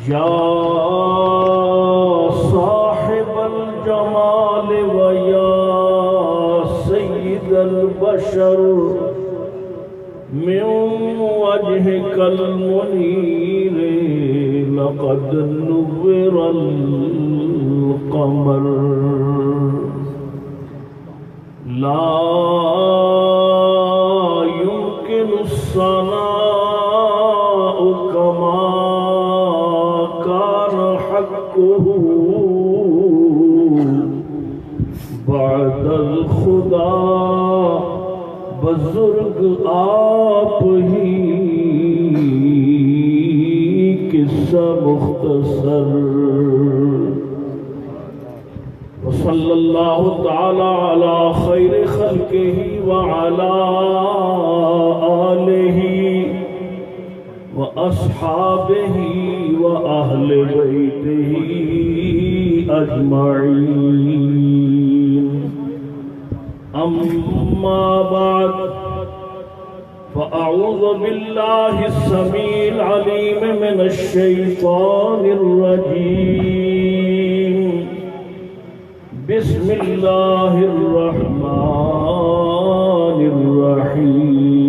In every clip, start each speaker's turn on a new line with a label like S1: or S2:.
S1: یا صاحب الجمال و یا سید البشر من وجهك المنير لقد نور القمر لا يمكن الصناء كما كان حقه بعد الخدا بزرگ آپ ہی قصہ مختصر وصلی اللہ تعالی علی خیر خلقہ وعلی آلہ واصحابہ واہل بیتہ اجمعین اما بعد فأعوذ بالله السميع العليم من الشيطان الرجيم بسم الله الرحمن الرحيم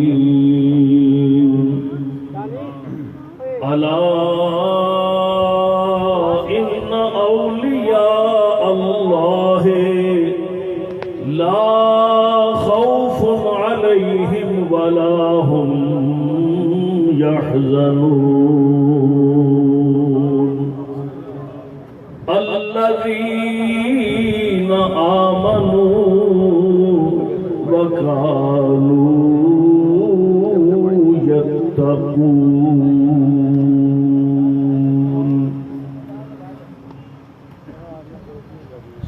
S1: ألا إن أولياء الله لا خوف عليهم ولا هم يحزنون الذين آمنوا وكانوا يتقون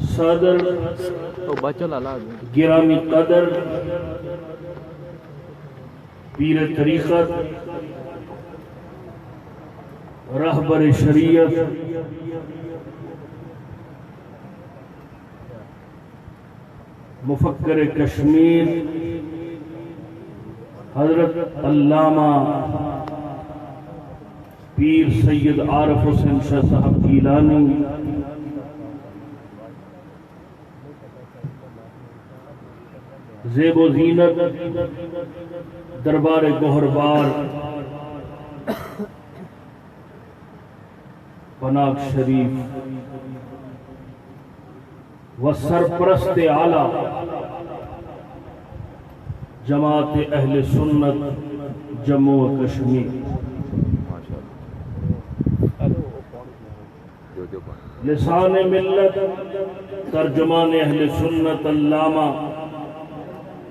S1: صدر گرامی قدر پیر طریقت رہبر شریعت مفکر کشمیر حضرت علامہ پیر سید عارف حسین شاہ صاحب گیلانی زیب و زینت دربار گوہربار پناگ شریف و سرپرست اعلی جماعت اہل سنت جموں و کشمیر لسان ملت ترجمان اہل سنت علامہ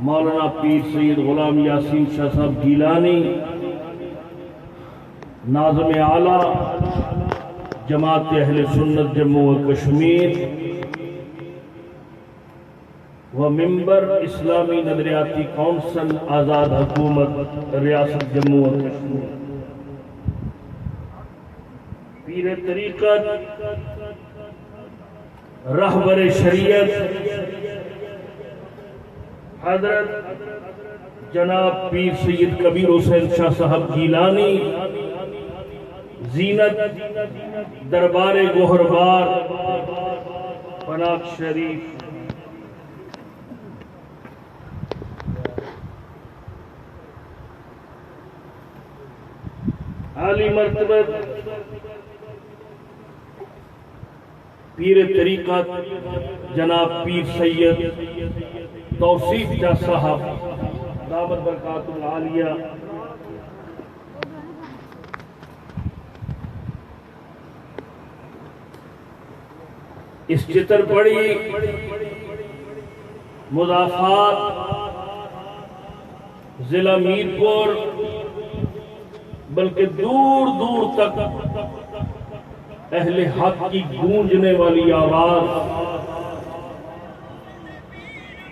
S1: مولانا پیر سید غلام یاسین شاہ صاحب گیلانی ناظم اعلیٰ جماعت اہل سنت جموں و کشمیر و ممبر اسلامی نظریاتی کونسل آزاد حکومت ریاست جموں و کشمیر پیر طریقت رہبر شریعت حضرت جناب پیر سید کبیر حسین شاہ صاحب گیلانی زینت دربار گوہربار پناگ شریف عالی مرتبت پیر طریقت جناب پیر سید توصیف جا صاحب دامت برکات العالیہ اس چتر پڑی مضافات ضلع میرپور بلکہ دور دور تک اہل حق کی گونجنے والی آواز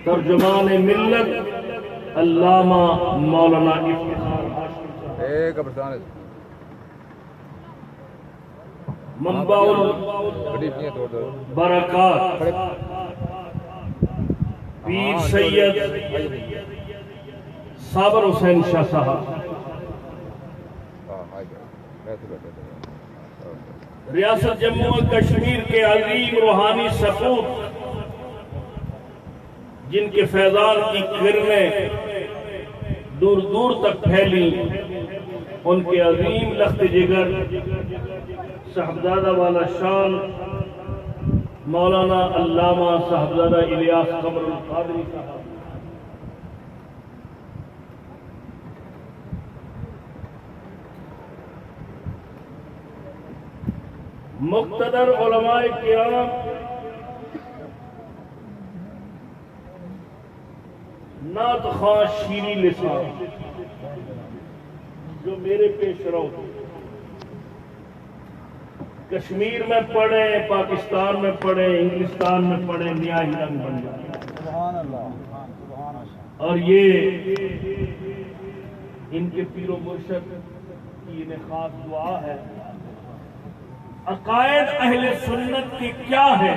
S1: ترجمان ملت علامہ مولانا منبع البرکات پیر سید صابر حسین شاہ صاحب ریاست جموں و کشمیر کے عظیم روحانی سپوت جن کے فیضان کی کرنیں دور دور تک پھیلی، ان کے عظیم لخت جگر صاحبزادہ والا شان مولانا علامہ صاحبزادہ الیاس قمر القادری صاحب، مقتدر علماء کرام، نعت خواں شیریں لسان جو میرے پیش رو کشمیر میں پڑھیں، پاکستان میں پڑھیں، انگلستان میں پڑھیں، نیا ہی رنگ بن جائے۔ اور یہ ان کے پیر و مرشد کی انہیں خاص دعا ہے۔ عقائد اہل سنت کی کیا ہے؟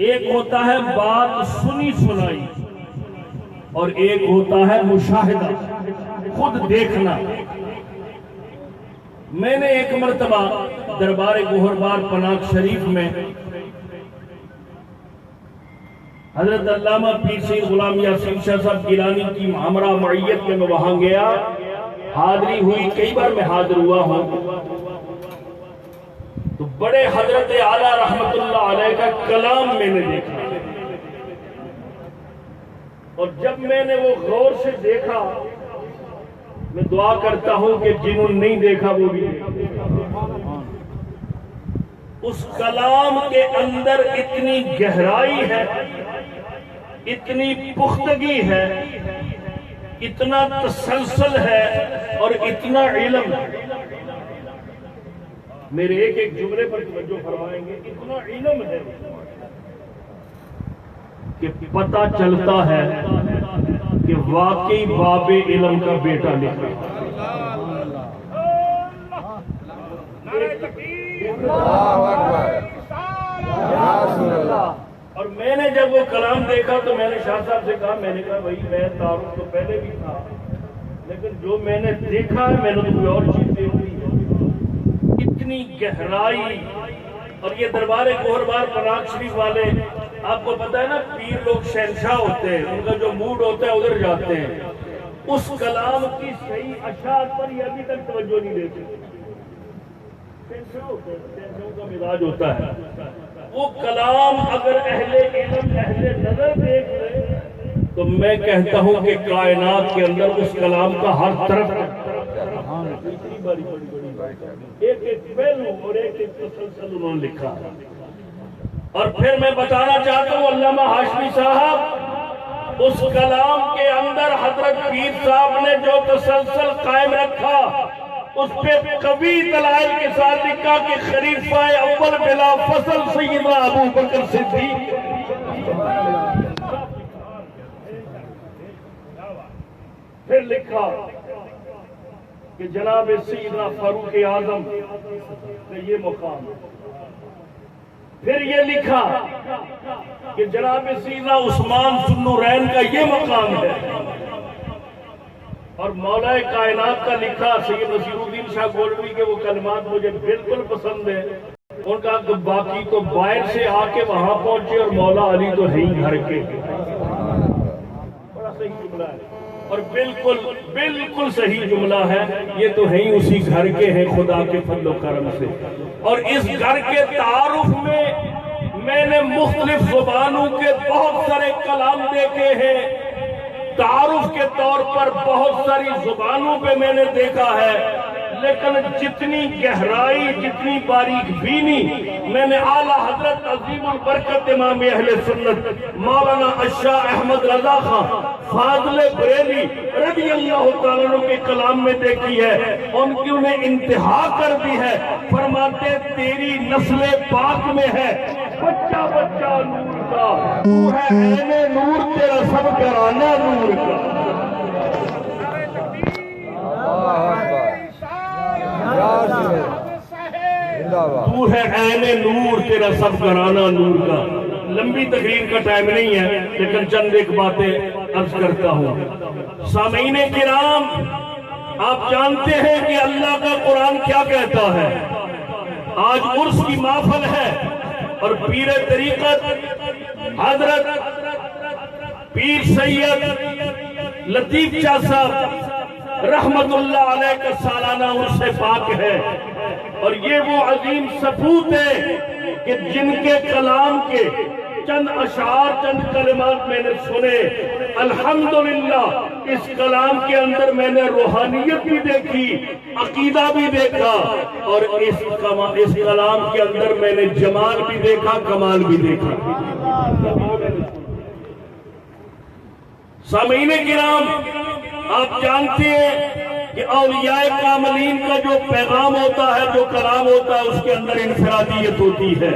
S1: ایک ہوتا ہے بات سنی سنائی، اور ایک ہوتا ہے مشاہدہ، خود دیکھنا۔ میں نے ایک مرتبہ دربار گوہربار پناگ شریف میں حضرت علامہ پیر سید غلام یاسین شاہ صاحب گیلانی کی ہمراہ معیت میں وہاں گیا، حاضری ہوئی، کئی بار میں حاضر ہوا ہوں، تو بڑے حضرت اعلیٰ رحمت اللہ علیہ کا کلام میں نے دیکھا، اور جب میں نے وہ غور سے دیکھا، میں دعا کرتا ہوں کہ جنہوں نے نہیں دیکھا وہ بھی اس کلام کے اندر اتنی گہرائی ہے، اتنی پختگی ہے، اتنا تسلسل ہے، اور اتنا علم۔ میرے ایک ایک جملے پر توجہ فرمائیں گے، اتنا علم ہے کہ پتہ چلتا ہے کہ واقعی باب علم کا بیٹا لکھا۔ اور میں نے جب وہ کلام دیکھا تو میں نے شاہ صاحب سے کہا، میں نے کہا بھائی میں تعارف تو پہلے بھی تھا، لیکن جو میں نے دیکھا ہے میں نے کوئی اور چیز دیکھی ہے، اتنی گہرائی۔ اور یہ دربار گوہربار پناگ شریف والے، آپ کو پتا ہے نا پیر لوگ شہنشاہ ہوتے ہیں، ان کا جو موڈ ہوتا ہے ادھر جاتے ہیں، اس کلام کی صحیح اشاعت پر یہ ابھی تک توجہ نہیں دیتے۔ شہنشاہ ہوتے ہیں، شہنشاہوں کا مزاج ہوتا ہے، وہ کلام اگر اہل علم اہل نظر دیکھ لے تو میں کہتا ہوں کہ کائنات کے اندر اس کلام کا ہر طرف ایک ایک پہلو اور ایک ایک تسلسل انہوں نے لکھا۔ اور پھر میں بتانا چاہتا ہوں علامہ ہاشمی صاحب، اس کلام کے اندر حضرت پیر صاحب نے جو تسلسل قائم رکھا، اس پہ کبھی دلائل کے ساتھ لکھا کہ خلیفہ اول بلا فصل سیدنا ابو بکر صدیق۔ پھر لکھا کہ جناب سیدنا فاروق اعظم کا یہ مقام، پھر یہ لکھا کہ جناب سیدنا عثمان ذو النورین کا یہ مقام ہے، اور مولا کائنات کا لکھا سید نصیر الدین شاہ گولوی کے وہ کلمات مجھے بالکل پسند ہیں، ان کا کہ باقی تو باہر سے آ کے وہاں پہنچے اور مولا علی تو ہے ہی گھر کے۔ بڑا صحیح جملہ ہے، اور بالکل صحیح جملہ ہے، یہ تو ہے ہی اسی گھر کے ہیں خدا کے فضل و کرم سے۔ اور اس گھر کے تعارف میں نے مختلف زبانوں کے بہت سارے کلام دیکھے ہیں، تعارف کے طور پر بہت ساری زبانوں پہ میں نے دیکھا ہے، لیکن جتنی گہرائی، جتنی باریک بینی میں نے اعلیٰ حضرت عظیم البرکت امام اہل سنت مولانا الشاہ احمد رضا خان فاضل بریلی رضی اللہ تعالیٰ عنہ کے کلام میں دیکھی ہے، ان کی انہیں انتہا کر دی ہے۔ فرماتے تیری نسل پاک میں ہے بچہ بچہ نور کا، تو ہے عین نور تیرا سب گھرانہ نور کا۔ تو ہے عین نور تیرا سب گھرانہ نور کا۔ لمبی تقریر کا ٹائم نہیں ہے، لیکن چند ایک باتیں عرض کرتا ہوں۔ سامعین کرام، آپ جانتے ہیں کہ اللہ کا قرآن کیا کہتا ہے؟ آج عرس کی محفل ہے اور پیر طریقت حضرت پیر سید لطیف شاہ صاحب رحمت اللہ علیہ کا سالانہ عرس پاک ہے، اور یہ وہ عظیم سپوت ہے کہ جن کے کلام کے چند اشعار، چند کلمات میں نے سنے، الحمدللہ اس کلام کے اندر میں نے روحانیت بھی دیکھی، عقیدہ بھی دیکھا، اور اس کلام کے اندر میں نے جمال بھی دیکھا، کمال بھی دیکھا۔ سامعین کرام، آپ جانتے ہیں کہ اولیاء کاملین کا جو پیغام ہوتا ہے، جو کلام ہوتا ہے، اس کے اندر انفرادیت ہوتی ہے،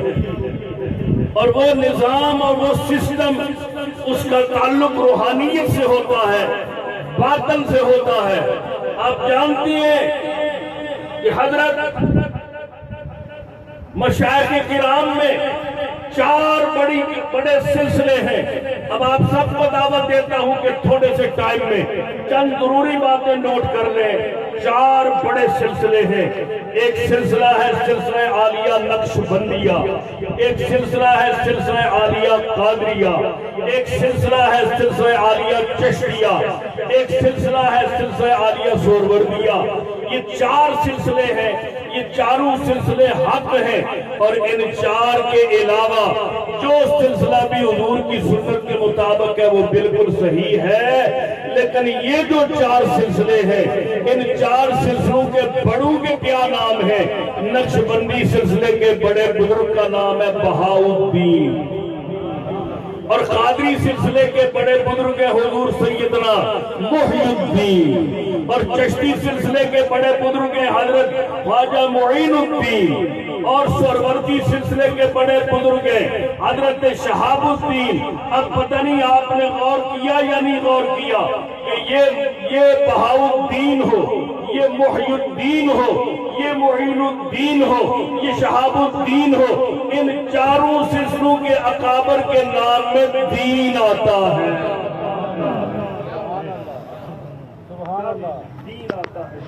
S1: اور وہ نظام اور وہ سسٹم، اس کا تعلق روحانیت سے ہوتا ہے، باطن سے ہوتا ہے۔ آپ جانتے ہیں کہ حضرت مشائخ کرام میں 4 بڑے سلسلے ہیں۔ اب آپ سب کو دعوت دیتا ہوں کہ تھوڑے سے ٹائم میں چند ضروری باتیں نوٹ کر لیں۔ 4 بڑے سلسلے ہیں۔ ایک سلسلہ ہے سلسلہ عالیہ نقش بندیہ، ایک سلسلہ ہے سلسلہ عالیہ قادریہ، ایک سلسلہ ہے سلسلہ عالیہ چشتیہ، ایک سلسلہ ہے سلسلہ عالیہ سہروردیہ۔ یہ 4 سلسلے ہیں، یہ چاروں سلسلے حق ہیں، اور ان 4 کے علاوہ جو سلسلہ بھی حضور کی سنت کے مطابق ہے وہ بالکل صحیح ہے، لیکن یہ جو 4 سلسلے ہیں، ان 4 سلسلوں کے بڑوں کے کیا نام ہیں؟ نقش بندی سلسلے کے بڑے بزرگ کا نام ہے بہاؤالدین، اور قادری سلسلے کے بڑے بزرگ ہیں حضور سیدنا محی الدین، اور چشتی سلسلے کے بڑے بزرگ ہیں حضرت خواجہ معین الدین، اور سہروردی سلسلے کے بڑے بزرگ ہیں حضرت شہاب الدین۔ اب پتہ نہیں آپ نے غور کیا یا نہیں غور کیا کہ یہ بہاؤالدین ہو، یہ محی الدین ہو، یہ معین الدین ہو، یہ شہاب الدین ہو، ان 4 سلسلوں کے اکابر کے نام میں دین آتا ہے، دین آتا ہے۔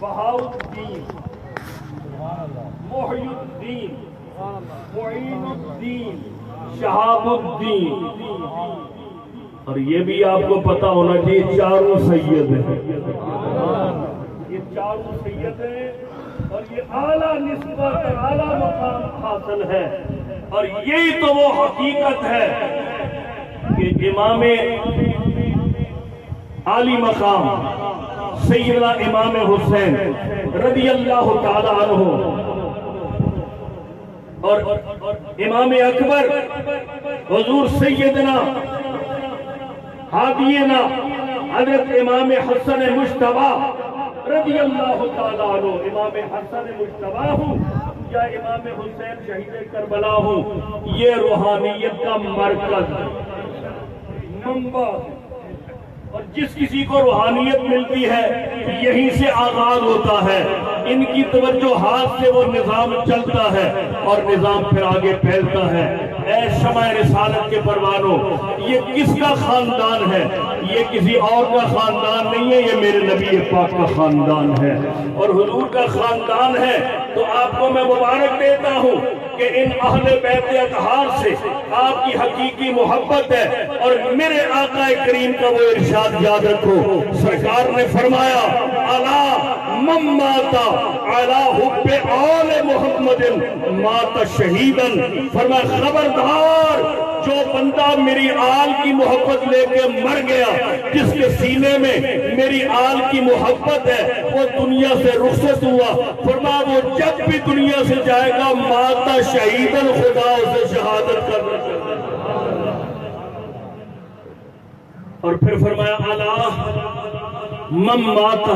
S1: بہاؤالدین، محی الدین، معین الدین، شہاب الدین، اور یہ بھی آپ کو پتا ہونا چاہیے 4 سید ہیں، یہ 4 سید ہیں، اور یہ اعلیٰ نسبت، اعلیٰ مقام حاصل ہے، اور یہی تو وہ حقیقت ہے کہ امام عالی مقام سیدنا امام حسین رضی اللہ تعالی عنہ اور امام اکبر حضور سیدنا ہادینا حضرت امام حسن مجتبی رضی اللہ تعالی عنہ، امام حسن مجتبی ہوں یا امام حسین شہید کربلا ہوں، یہ روحانیت کا مرکز، منبع، اور جس کسی کو روحانیت ملتی ہے یہیں سے آغاز ہوتا ہے، ان کی توجہات سے وہ نظام چلتا ہے اور نظام پھر آگے پھیلتا ہے۔ اے شمع رسالت کے پروانوں، یہ کس کا خاندان ہے؟ یہ کسی اور کا خاندان نہیں ہے، یہ میرے نبی پاک کا خاندان ہے اور حضور کا خاندان ہے۔ تو آپ کو میں مبارک دیتا ہوں کہ ان اہل بیت اطہار سے آپ کی حقیقی محبت ہے، اور میرے آقا کریم کا وہ ارشاد یاد رکھو، سرکار نے فرمایا الا من مات علی حب آل محمد مات شہیدا، فرمایا خبردار جو بندہ میری آل کی محبت لے کے مر گیا، جس کے سینے میں میری آل کی محبت ہے، وہ دنیا سے رخصت ہوا، فرمایا وہ جب بھی دنیا سے جائے گا ماتا شہیدن، خدا اسے شہادت کرنا چاہتا ہے۔ اور پھر فرمایا الا من مات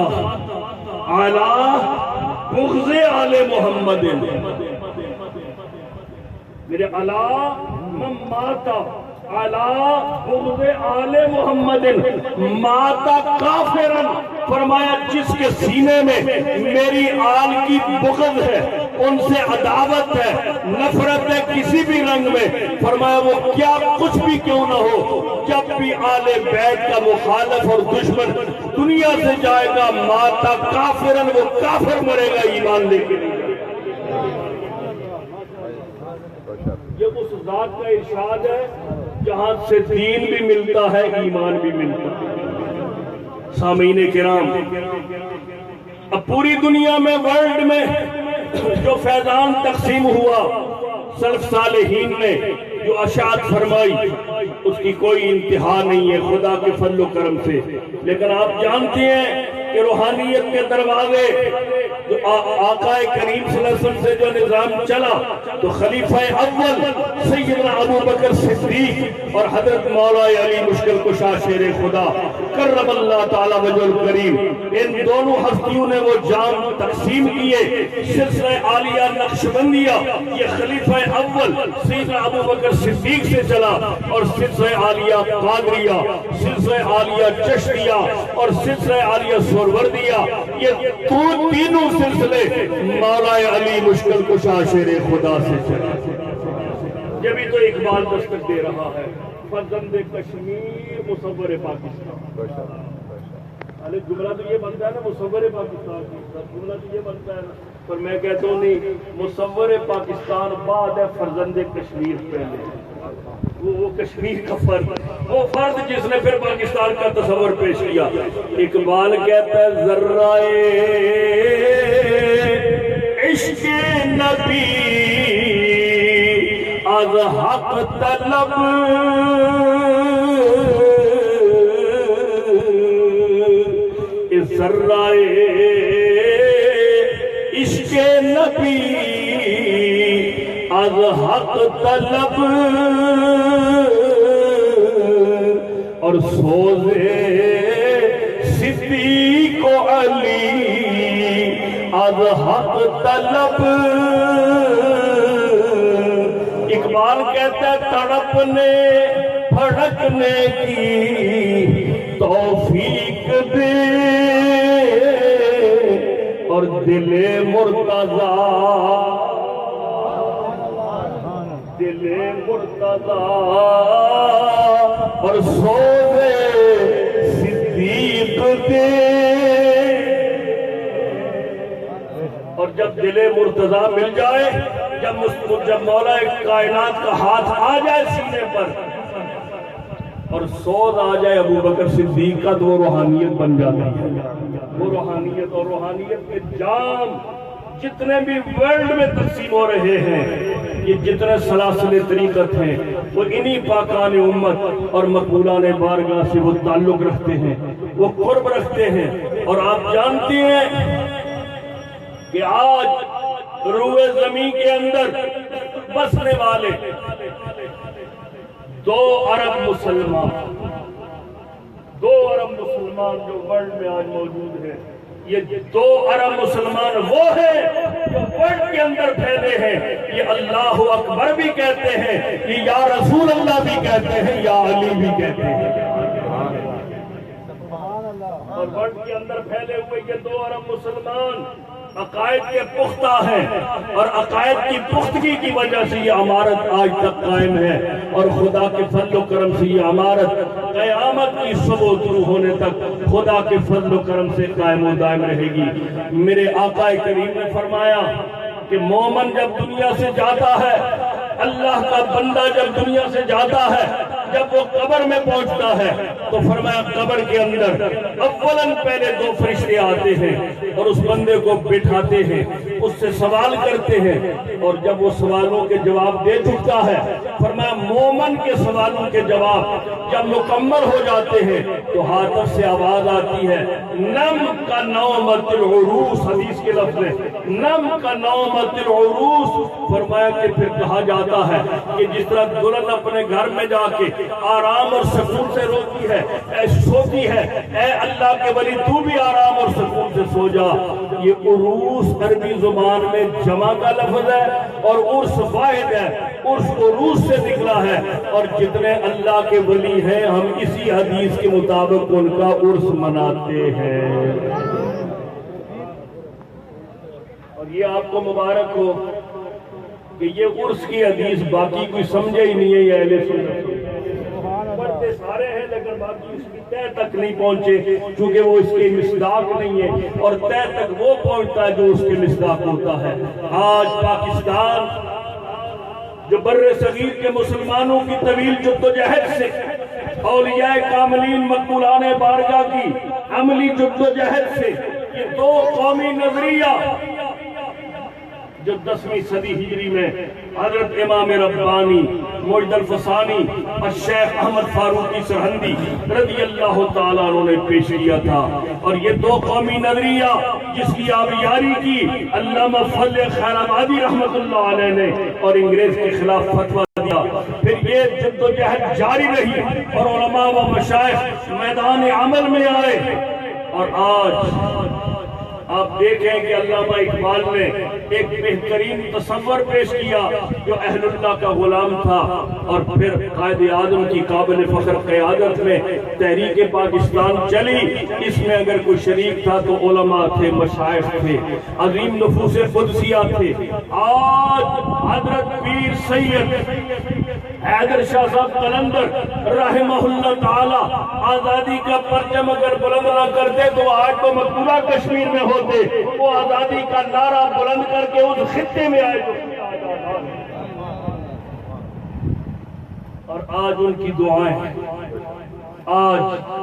S1: علی بغض آل محمد، میرے الا من مات علی بغض آل محمد مات کافرا فرمایا جس کے سینے میں میری آل کی بغض ہے، ان سے عداوت ہے، نفرت ہے کسی بھی رنگ میں، فرمایا وہ کیا کچھ بھی کیوں نہ ہو، جب بھی آل بیت کا مخالف اور دشمن دنیا سے جائے گا ماتا کافرن، وہ کافر مرے گا، ایمان لے کے نہیں جائے گا۔ یہ اس ذات کا ارشاد ہے جہاں سے دین بھی ملتا ہے، ایمان بھی ملتا ہے۔ سامعین کرام، اب پوری دنیا میں، ورلڈ میں جو فیضان تقسیم ہوا، سلف صالحین نے جو اشاعت فرمائی، اس کی کوئی انتہا نہیں ہے خدا کے فضل و کرم سے۔ لیکن آپ جانتے ہیں کہ روحانیت کے دروازے جو آقا کریم صلی اللہ علیہ وسلم سے جو نظام چلا، تو خلیفہ اول سیدنا ابو بکر صدیق اور حضرت مولا علی مشکل کشا شیر خدا کرم اللہ تعالی وجہ الکریم، ان دونوں ہستیوں نے وہ جام تقسیم کیے۔ سلسلہ عالیہ نقشبندیہ یہ خلیفہ اول سیدنا ابو بکر صدیق سے چلا، اور سلسلہ عالیہ قادریہ، سلسلہ عالیہ چشتیہ اور سلسلہ عالیہ سوروردیہ، یہ تینوں سلسلے مولا علی مشکل کشا شیر خدا سے چلا۔ جبھی تو اقبال دستک دے رہا ہے، فرزند کشمیر مصور پاکستان۔ جملہ تو یہ بنتا ہے نا مصور پاکستان، جملہ تو یہ بنتا ہے نا، پر میں کہتا ہوں نہیں، مصور پاکستان بعد ہے فرزند کشمیر پہلے، وہ کشمیر کا فرد، وہ فرد جس نے پھر پاکستان کا تصور پیش کیا۔ اقبال کہتا ہے ذرہ عشق نبی از حق طلب، ذرہ عشق نبی از حق طلب، اور سوزے صدیق و علی از حق طلب۔ اقبال کہتا ہے تڑپنے پھڑکنے کی توفیق دے، اور دل مرتضی، دل مرتضی اور سوزے صدیق دے۔ اور جب دل مرتضی مل جائے، جب مولا کائنات کا ہاتھ آ جائے سینے پر اور سوز آ جائے ابو بکر صدیق کا، تو وہ روحانیت بن جاتی ہے۔ وہ روحانیت، اور روحانیت کے جام جتنے بھی ورلڈ میں تقسیم ہو رہے ہیں، یہ جتنے سلاسل طریقت ہیں، وہ انہی پاکان امت اور مقبولان بارگاہ سے وہ تعلق رکھتے ہیں، وہ قرب رکھتے ہیں۔ اور آپ جانتے ہیں کہ آج روئے زمین کے اندر بسنے والے 2 ارب مسلمان جو ورلڈ میں آج موجود ہیں، یہ 2 ارب مسلمان وہ ہیں جو ورلڈ کے اندر پھیلے ہیں، یہ اللہ اکبر بھی کہتے ہیں، یہ یا رسول اللہ بھی کہتے ہیں، یا علی بھی کہتے ہیں۔ اور ورلڈ کے اندر پھیلے ہوئے یہ 2 ارب مسلمان عقائد کے پختہ ہیں، اور عقائد کی پختگی کی وجہ سے یہ عمارت آج تک قائم ہے، اور خدا کے فضل و کرم سے یہ عمارت قیامت کی صبح و طلوع ہونے تک خدا کے فضل و کرم سے قائم و دائم رہے گی۔ میرے آقا کریم نے فرمایا کہ مومن جب دنیا سے جاتا ہے، اللہ کا بندہ جب دنیا سے جاتا ہے، جب وہ قبر میں پہنچتا ہے تو فرمایا قبر کے اندر اولاً پہلے 2 فرشتے آتے ہیں اور اس بندے کو بٹھاتے ہیں، اس سے سوال کرتے ہیں، اور جب وہ سوالوں کے جواب دے چکتا ہے، فرمایا مومن کے سوالوں کے جواب جب مکمل ہو جاتے ہیں تو ہاتھ سے آواز آتی ہے، نم کا نومت العروس، حدیث کے لفظ ہے نم کا نومت العروس۔ فرمایا کہ پھر کہا جاتا ہے کہ جس طرح دلہن اپنے گھر میں جا کے آرام اور سکون سے روتی ہے، سوتی ہے، اے اللہ کے ولی تو بھی آرام اور سکون سے سو جا۔ یہ عروس عربی زبان میں جمع کا لفظ ہے اور عرس واحد ہے، عرس عروس سے نکلا ہے، اور جتنے اللہ کے ولی ہیں ہم اسی حدیث کے مطابق ان کا عرس مناتے ہیں۔ اور یہ آپ کو مبارک ہو کہ یہ عرس کی حدیث باقی کوئی سمجھے ہی نہیں ہے، یہ اہل سنت پڑھتے سارے ہیں لیکن باقی اس کی تہ تک نہیں پہنچے، چونکہ وہ اس کے مصداق نہیں ہے، اور تہ تک وہ پہنچتا ہے جو اس کے مصداق ہوتا ہے۔ آج پاکستان جو بر صغیر کے مسلمانوں کی طویل جدوجہد سے، اولیاء کاملین مقبولان بارگاہ کی عملی جدوجہد سے، یہ دو قومی نظریہ جو 10ویں صدی ہجری میں حضرت امام ربانی مجد الفسانی اور شیخ احمد فاروقی سرہندی رضی اللہ تعالیٰ عنہ نے پیش کیا تھا، اور یہ دو قومی نظریہ جس کی آبیاری کی علامہ فضل خیر آبادی رحمت اللہ علیہ نے اور انگریز کے خلاف فتویٰ دیا، پھر یہ جدوجہد جاری رہی اور علماء و مشائخ میدان عمل میں آئے، اور آج آپ دیکھیں کہ علامہ اقبال نے ایک بہترین تصور پیش کیا جو اہل اللہ کا غلام تھا، اور پھر قائد اعظم کی قابل فخر قیادت میں تحریک پاکستان چلی، اس میں اگر کوئی شریک تھا تو علماء تھے، مشائخ تھے، عظیم نفوس قدسیہ تھے۔ آج حضرت پیر سید حیدر شاہ صاحب قلندر رحمہ اللہ تعالی آزادی کا پرچم اگر بلند نہ کرتے تو آج تو مقبولہ کشمیر میں ہوتے، وہ آزادی کا نعرہ بلند کر کے اس خطے میں آئے اور آج ان کی دعائیں آج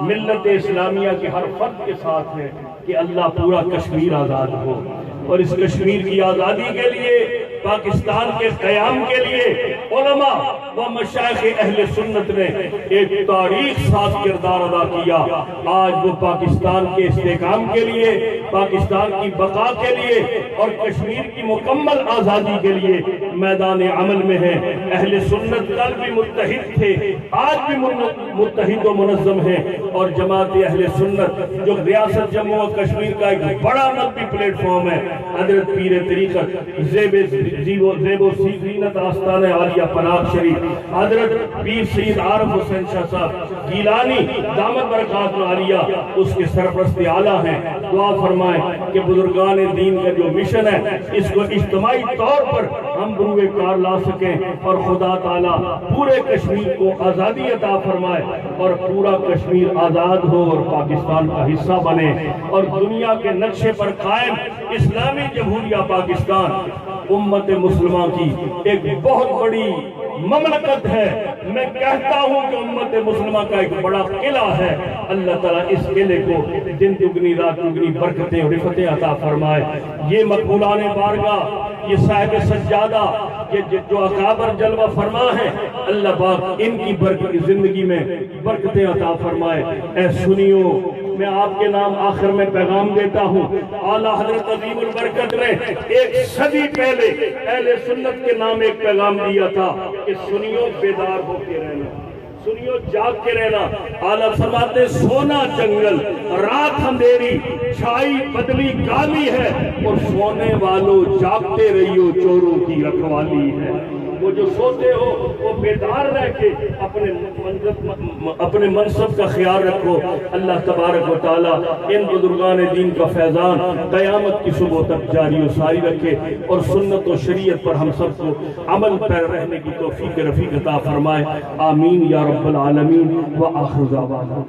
S1: ملت اسلامیہ کے ہر فرد کے ساتھ ہے کہ اللہ پورا کشمیر آزاد ہو، اور اس کشمیر کی آزادی کے لیے، پاکستان کے قیام کے لیے علماء و مشائخ اہل سنت نے ایک تاریخ ساز کردار ادا کیا۔ آج وہ پاکستان کے استحکام کے لیے، پاکستان کی بقا کے لیے اور کشمیر کی مکمل آزادی کے لیے میدان عمل میں ہیں۔ اہل سنت کل بھی متحد تھے، آج بھی متحد و منظم ہیں، اور جماعت اہل سنت جو ریاست جموں و کشمیر کا ایک بڑا مذہبی پلیٹ فارم ہے، حضرت پیر طریقت زیب و زینت آستانہ عالیہ پناہ شریف حضرت پیر سید عارف حسین شاہ صاحب گیلانی دامت برکات عالیہ اس کے سرپرست اعلیٰ ہیں۔ دعا فرمائیں کہ بزرگان دین کا جو مشن ہے اس کو اجتماعی طور پر ہم بروئے کار لا سکیں، اور خدا تعالیٰ پورے کشمیر کو آزادی عطا فرمائے اور پورا کشمیر آزاد ہو اور پاکستان کا حصہ بنے، اور دنیا کے نقشے پر قائم اسلامی جمہوریہ پاکستان امت مسلمہ کی ایک بہت بڑی مملکت ہے۔ میں کہتا ہوں کہ امت مسلمہ کا ایک بڑا قلعہ ہے۔ اللہ تعالیٰ اس قلعے کو دن دگنی رات دگنی برکتیں اور رفتیں عطا فرمائے۔ یہ مقبولان بارگاہ، یہ صاحب سجادہ، یہ جو اکابر جلوہ فرما ہے، اللہ پاک ان کی زندگی میں برکتیں عطا فرمائے۔ اے سنیو، میں آپ کے نام آخر میں پیغام دیتا ہوں، اعلیٰ حضرت عظیم البرکت نے ایک صدی پہلے اہل سنت کے نام ایک پیغام دیا تھا کہ سنیو بیدار ہو کے رہنا، سنیو جاگ کے رہنا۔ اعلیٰ فرماتے سونا جنگل، رات اندھیری، چھائی بدلی کالی ہے، اور سونے والوں جاگتے رہیو چوروں کی رکھوالی ہے۔ وہ جو سوتے ہو وہ بیدار رہ کے اپنے منصب کا خیال رکھو۔ اللہ تبارک و تعالیٰ ان بزرگان دین کا فیضان قیامت کی صبح تک جاری و ساری رکھے، اور سنت و شریعت پر ہم سب کو عمل پر رہنے کی توفیق رفیق عطا فرمائے۔ آمین یا رب العالمین، وآخر دعوانا